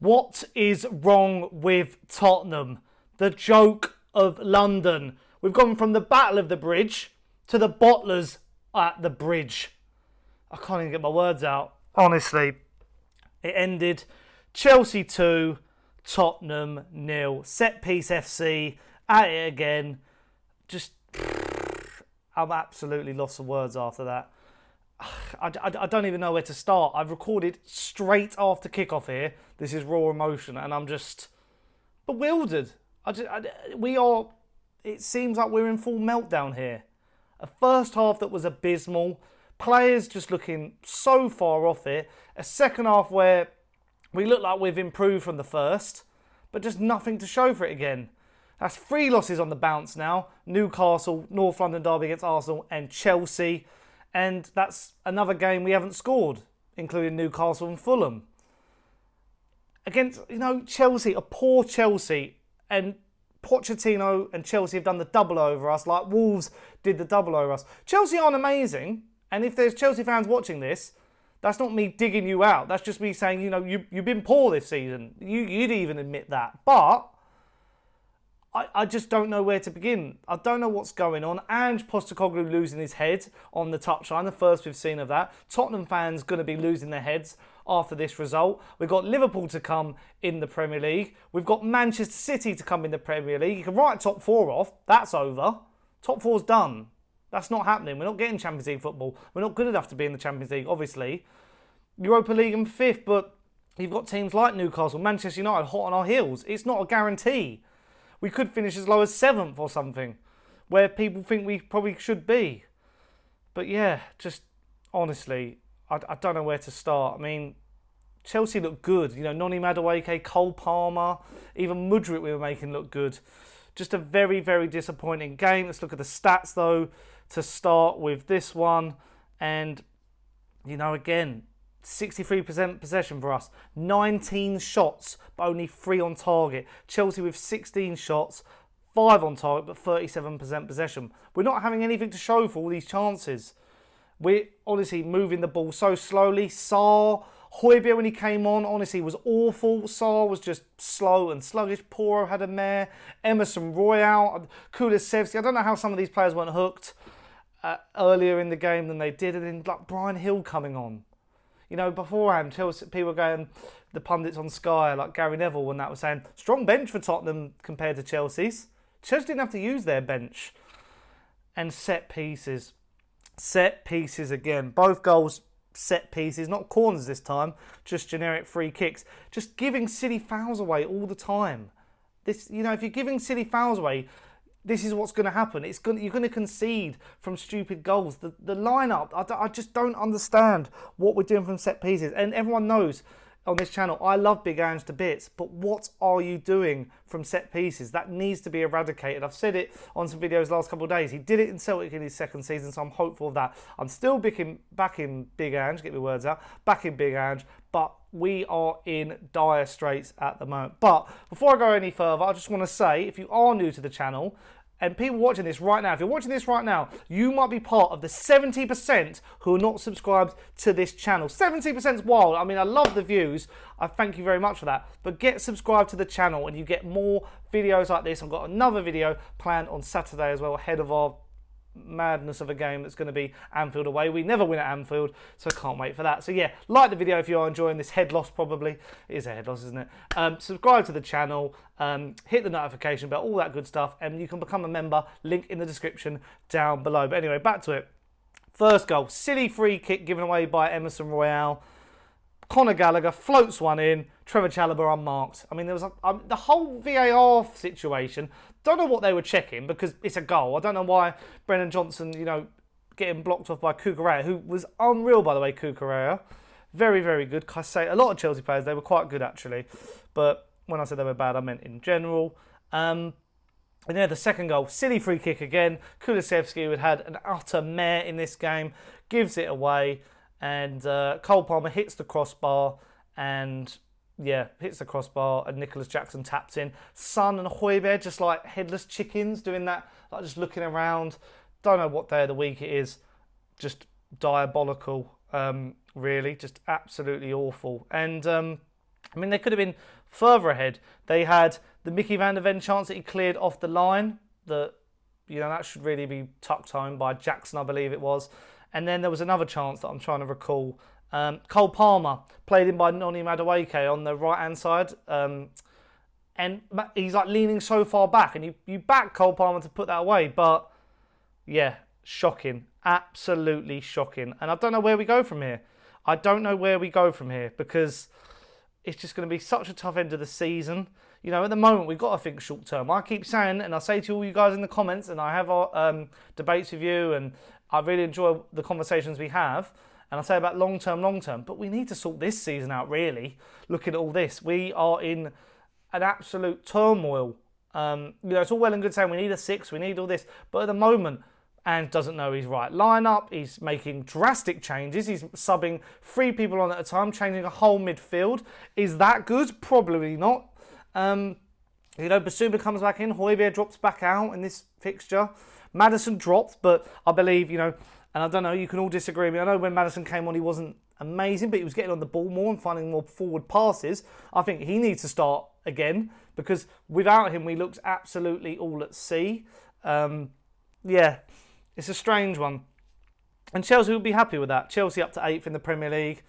What is wrong with Tottenham? The joke of London. We've gone from the Battle of the Bridge to the Bottlers at the Bridge. I can't even get my words out. Honestly, it ended Chelsea 2, Tottenham 0. Set piece FC at it again. Just, I'm absolutely lost for words after that. I don't even know where to start. I've recorded straight after kickoff here. This is raw emotion, and I'm just bewildered. It seems like we're in full meltdown here. A first half that was abysmal. Players just looking so far off it. A second half where we look like we've improved from the first, but just nothing to show for it again. That's 3 losses on the bounce now. Newcastle, North London derby against Arsenal, and Chelsea. And that's another game we haven't scored, including Newcastle and Fulham. Against, Chelsea, a poor Chelsea, and Pochettino and Chelsea have done the double over us, like Wolves did the double over us. Chelsea aren't amazing, and if there's Chelsea fans watching this, that's not me digging you out. That's just me saying, you've been poor this season. You'd even admit that. But I just don't know where to begin. I don't know what's going on. Ange Postecoglou losing his head on the touchline, the first we've seen of that. Tottenham fans going to be losing their heads after this result. We've got Liverpool to come in the Premier League. We've got Manchester City to come in the Premier League. You can write top 4 off. That's over. Top 4's done. That's not happening. We're not getting Champions League football. We're not good enough to be in the Champions League, obviously. Europa League in 5th, but you've got teams like Newcastle, Manchester United hot on our heels. It's not a guarantee. We could finish as low as 7th or something, where people think we probably should be. But yeah, just honestly, I don't know where to start. I mean, Chelsea looked good. Noni Madueke, Cole Palmer, even Mudryk we were making look good. Just a very, very disappointing game. Let's look at the stats, though, to start with this one. And, again, 63% possession for us. 19 shots, but only 3 on target. Chelsea with 16 shots, 5 on target, but 37% possession. We're not having anything to show for all these chances. We're honestly moving the ball so slowly. Sarr, Højbjerg when he came on, honestly, was awful. Sarr was just slow and sluggish. Poro had a mare. Emerson Royal, Kulusevski. I don't know how some of these players weren't hooked earlier in the game than they did. And then like Brian Hill coming on. Beforehand, Chelsea, people were going, the pundits on Sky, like Gary Neville, when that was saying, strong bench for Tottenham compared to Chelsea's. Chelsea didn't have to use their bench. And set pieces. Set pieces again. Both goals, set pieces, not corners this time, just generic free kicks. Just giving silly fouls away all the time. If you're giving silly fouls away, this is what's going to happen. You're going to concede from stupid goals. The lineup, I just don't understand what we're doing from set pieces. And everyone knows on this channel, I love Big Ange to bits, but what are you doing from set pieces? That needs to be eradicated. I've said it on some videos the last couple of days. He did it in Celtic in his second season, so I'm hopeful of that. I'm still backing Big Ange, get my words out, backing Big Ange, but we are in dire straits at the moment. But before I go any further, I just want to say, if you are new to the channel, and people watching this right now, if you're watching this right now, you might be part of the 70% who are not subscribed to this channel. 70% is wild. I mean, I love the views. I thank you very much for that. But get subscribed to the channel and you get more videos like this. I've got another video planned on Saturday as well, ahead of our madness of a game that's going to be Anfield away. We never win at Anfield, so I can't wait for that. So yeah, like the video if you are enjoying this head loss. Probably it is a head loss, isn't it? Subscribe to the channel, hit the notification bell, all that good stuff, and you can become a member. Link in the description down below. But anyway, back to it. First goal, silly free kick given away by Emerson Royal. Conor Gallagher floats one in. Trevor Chalobah unmarked. I mean, there was the whole VAR situation. Don't know what they were checking because it's a goal. I don't know why Brennan Johnson, getting blocked off by Cucurella, who was unreal, by the way, Cucurella. Very, very good. I say a lot of Chelsea players, they were quite good, actually. But when I said they were bad, I meant in general. And yeah, the second goal, silly free kick again. Kulusevski, who had an utter mare in this game, gives it away. And Cole Palmer hits the crossbar and hits the crossbar and Nicolas Jacksom taps in. Son and Højbjerg just like headless chickens doing that, like just looking around. Don't know what day of the week it is. Just diabolical, really. Just absolutely awful. And I mean, they could have been further ahead. They had the Mickey van der Ven chance that he cleared off the line. That, you know, that should really be tucked home by Jackson, I believe it was. And then there was another chance that I'm trying to recall. Cole Palmer, played in by Noni Madueke on the right-hand side. And he's like leaning so far back. And you back Cole Palmer to put that away. But, yeah, shocking. Absolutely shocking. And I don't know where we go from here. I don't know where we go from here because it's just going to be such a tough end of the season. You know, at the moment, we've got to think short term. I keep saying, and I say to all you guys in the comments, and I have our debates with you, and I really enjoy the conversations we have, and I say about long term, but we need to sort this season out, really. Looking at all this, we are in an absolute turmoil. You know, it's all well and good saying we need a 6, we need all this, but at the moment, Ange doesn't know his right lineup. He's making drastic changes. He's subbing 3 people on at a time, changing a whole midfield. Is that good? Probably not. You know, Basuma comes back in. Højbjerg drops back out in this fixture. Maddison dropped, but I believe, you know, and I don't know, you can all disagree with me. I know when Maddison came on, he wasn't amazing, but he was getting on the ball more and finding more forward passes. I think he needs to start again because without him, we looked absolutely all at sea. Yeah. It's a strange one. And Chelsea would be happy with that. Chelsea up to 8th in the Premier League.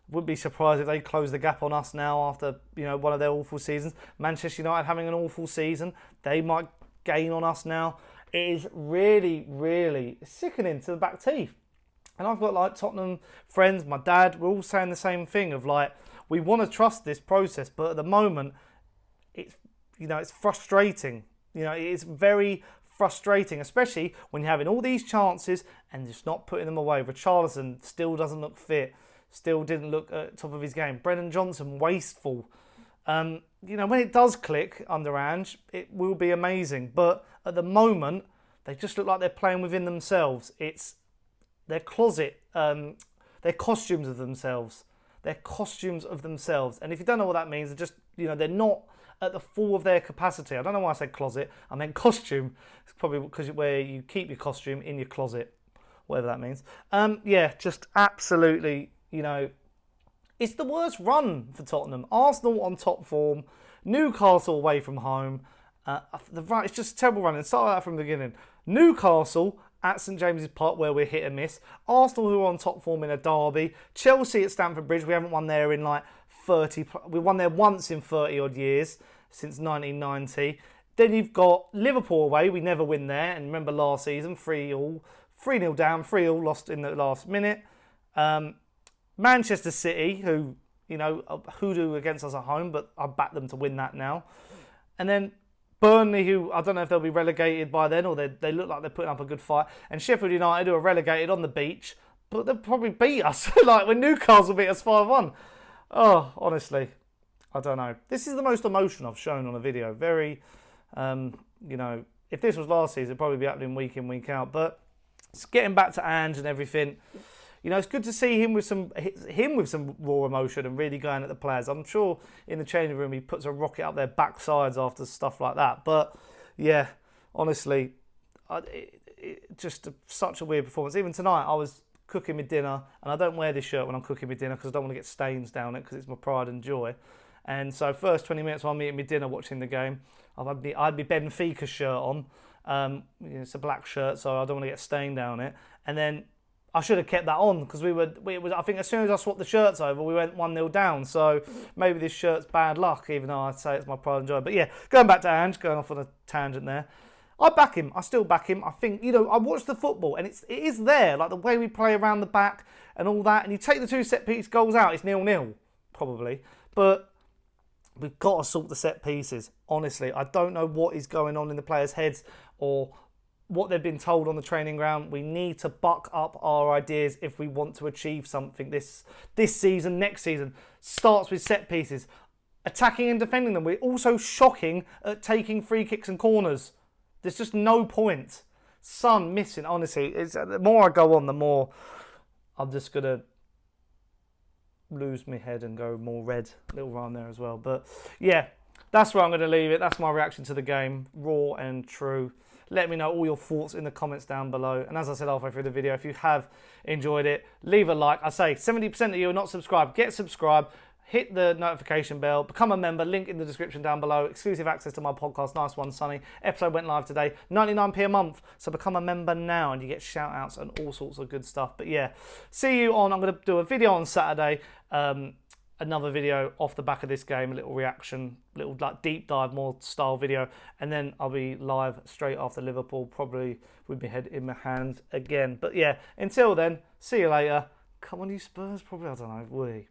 Wouldn't be surprised if they close the gap on us now after, you know, one of their awful seasons. Manchester United having an awful season. They might gain on us now. It is really, really sickening to the back teeth. And I've got like Tottenham friends, my dad, we're all saying the same thing of like, we want to trust this process, but at the moment, it's, you know, it's frustrating. You know, it's very frustrating, especially when you're having all these chances and just not putting them away. Richarlison still doesn't look fit, still didn't look at top of his game. Brennan Johnson, wasteful. You know, when it does click under Ange, it will be amazing. But at the moment, they just look like they're playing within themselves. It's their closet, their costumes of themselves. They're costumes of themselves. And if you don't know what that means, they're just, you know, they're not at the full of their capacity. I don't know why I said closet. I meant costume. It's probably because where you keep your costume in your closet, whatever that means. Yeah, just absolutely, you know, it's the worst run for Tottenham. Arsenal on top form, Newcastle away from home. It's just a terrible run. And start like that from the beginning. Newcastle at St James's Park where we're hit and miss. Arsenal who are on top form in a derby. Chelsea at Stamford Bridge. We haven't won there in like 30. We won there once in 30 odd years since 1990. Then you've got Liverpool away. We never win there. And remember last season, 3-0 down, 3-0 lost in the last minute. Manchester City, who, you know, hoodoo against us at home, but I back them to win that now. And then Burnley, who I don't know if they'll be relegated by then, or they look like they're putting up a good fight. And Sheffield United, who are relegated on the beach, but they'll probably beat us. Like when Newcastle beat us 5-1. Oh, honestly, I don't know. This is the most emotion I've shown on a video. Very, you know, if this was last season, it'd probably be happening week in, week out. But it's getting back to Ange and everything. You know, it's good to see him with some raw emotion and really going at the players. I'm sure in the changing room he puts a rocket up their backsides after stuff like that. But yeah, honestly, just such a weird performance. Even tonight, I was cooking me dinner, and I don't wear this shirt when I'm cooking me dinner because I don't want to get stains down it because it's my pride and joy. And so first 20 minutes while I'm eating my dinner watching the game, I had my Benfica shirt on. It's a black shirt, so I don't want to get stained down it. And then I should have kept that on because I think as soon as I swapped the shirts over, we went 1-0 down. So maybe this shirt's bad luck, even though I'd say it's my pride and joy. But yeah, going back to Ange, going off on a tangent there. I back him. I still back him. I think, you know, I watch the football and it is there, like the way we play around the back and all that. And you take the 2 set-piece goals out, it's 0-0, probably. But we've got to sort the set pieces. Honestly, I don't know what is going on in the players' heads or what they've been told on the training ground. We need to buck up our ideas if we want to achieve something this season, next season. Starts with set pieces. Attacking and defending them. We're also shocking at taking free kicks and corners. There's just no point. Son missing, honestly. The more I go on, the more I'm just going to lose my head and go more red. Little rhyme there as well. But yeah, that's where I'm going to leave it. That's my reaction to the game. Raw and true. Let me know all your thoughts in the comments down below. And as I said halfway through the video, if you have enjoyed it, leave a like. I say 70% of you are not subscribed. Get subscribed. hit the notification bell, become a member, link in the description down below, exclusive access to my podcast, Nice One, Sonny. Episode went live today, 99p a month, so become a member now and you get shout outs and all sorts of good stuff. But yeah, see you on, I'm going to do a video on Saturday, another video off the back of this game, a little reaction, little like deep dive more style video, and then I'll be live straight after Liverpool, probably with my head in my hands again. But yeah, until then, see you later. Come on you Spurs, probably, I don't know, we.